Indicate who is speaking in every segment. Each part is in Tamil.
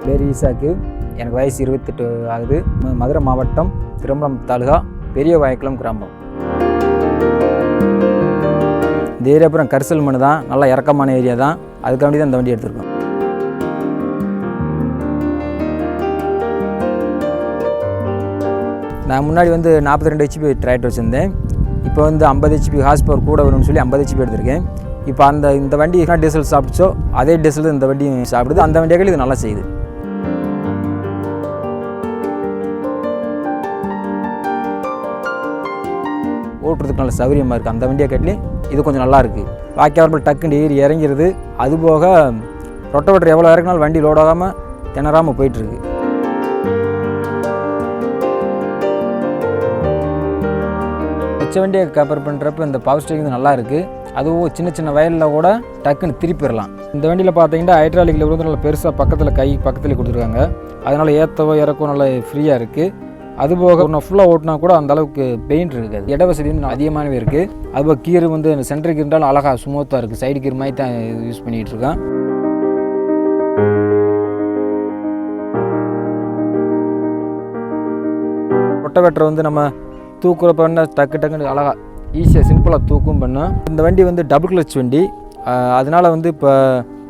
Speaker 1: பேர் ஈசாக்கு. எனக்கு வயசு 28 ஆகுது. மதுரை மாவட்டம் திருமணம் தாலுகா பெரிய வாய்க்குளம் கிராமம். இந்த ஏரியா அப்புறம் கரிசல் மண் தான், நல்லா இறக்கமான ஏரியா தான். அதுக்காண்டி தான் இந்த வண்டி எடுத்திருக்கோம். நான் முன்னாடி 42 HP டிராக்டர் வச்சுருந்தேன். இப்போ 50 HP ஹார்ஸ் பவர் கூட வேணும்னு சொல்லி 50 HP எடுத்திருக்கேன். இப்போ இந்த வண்டி என்ன டீசல் சாப்பிடுச்சோ அதே டீசல் இந்த வண்டி சாப்பிடுது. அந்த வண்டியாக இது நல்லா செய்யுது. ஓட்டுறதுக்கு நல்ல சௌகரியமாக இருக்குது. அந்த வண்டியை கட்டி இது கொஞ்சம் நல்லா இருக்குது. வாக்கியாரம்பில் டக்குன்னு ஏறி இறங்கிறது. அதுபோக ரொட்டவேட்டர் எவ்வளோ இறக்குனாலும் வண்டி லோடாகாமல் திணறாமல் போயிட்டுருக்கு. மிச்ச வண்டியை கம்பேர் பண்ணுறப்ப இந்த பவர் ஸ்டேரிங் நல்லா இருக்குது. அதுவும் சின்ன சின்ன வயலில் கூட டக்குன்னு திருப்பிடலாம். இந்த வண்டியில் பார்த்தீங்கன்னா ஹைட்ராலிக்கில் நல்லா பெருசாக பக்கத்தில் கொடுத்துருக்காங்க. அதனால் ஏற்றவோ இறக்கவோ நல்லா ஃப்ரீயாக இருக்குது. அதுபோக நான் ஃபுல்லாக ஓட்டினா கூட அந்த அளவுக்கு பெயிண்ட் இருக்காது. இட வசதி அதிகமாகவே இருக்குது. அதுபோக கீர் சென்ட்ரு கீர் இருந்தாலும் அழகாக ஸ்மூத்தாக இருக்குது. சைடு கீர் மாதிரி தான் யூஸ் பண்ணிகிட்டு இருக்கேன். ரொட்டவேட்டர் நம்ம தூக்குறப்ப டக்குன்னு அழகாக ஈஸியாக சிம்பிளாக தூக்கும் பண்ணோம். இந்த வண்டி டபுள் கிளச் வண்டி. அதனால் இப்போ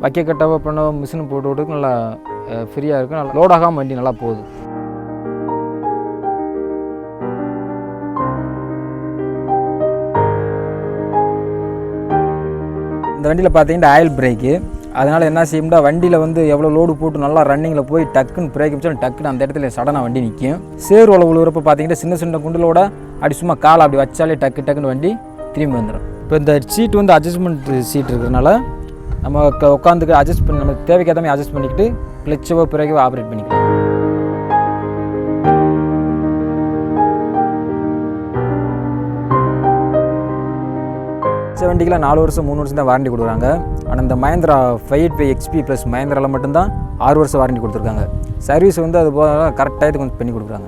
Speaker 1: வைக்க கட்டவோ பண்ண மிஷின் போட்டு விட்டு நல்லா ஃப்ரீயாக இருக்கும். நல்லா லோடாகாமல் வண்டி நல்லா போகுது. இந்த வண்டியில் பார்த்தீங்கன்னா ஆயில் பிரேக்கு. அதனால் என்ன செய்யும்னா வண்டியில் எவ்வளோ லோடு போட்டு நல்லா ரன்னிங்கில் போய் டக்குன்னு பிரேக் வச்சாலும் டக்குன்னு அந்த இடத்துல சடனாக வண்டி நிற்கும். சேர் உழவு உழுவுறப்ப பார்த்தீங்கன்னா சின்ன சின்ன குண்டலோட அப்படி சும்மா காலை அப்படி வச்சாலே டக்குன்னு வண்டி திரும்பி வந்துடும். இப்போ இந்த சீட் அட்ஜஸ்ட்மெண்ட் சீட் இருக்கிறதுனால நம்ம உட்காந்துக்கு அட்ஜஸ்ட் பண்ணி நம்ம தேவைக்கேற்ற மாதிரி அட்ஜஸ்ட் பண்ணிக்கிட்டு கிளச்சவோ பிரேக்கவோ ஆப்ரேட் பண்ணிக்கலாம். வண்டிக்கெலாம் 4 வருஷம் 3 வருஷம் தான் வாரண்டி கொடுக்குறாங்க. ஆனால் இந்த மஹிந்திரா 585 XP ப்ளஸ் மஹிந்திராவில் மட்டும்தான் 6 வருஷம் வாரண்டி கொடுத்துருக்காங்க. சர்வீஸ் அது போக கரெக்டாக இது கொஞ்சம் பண்ணி கொடுக்குறாங்க.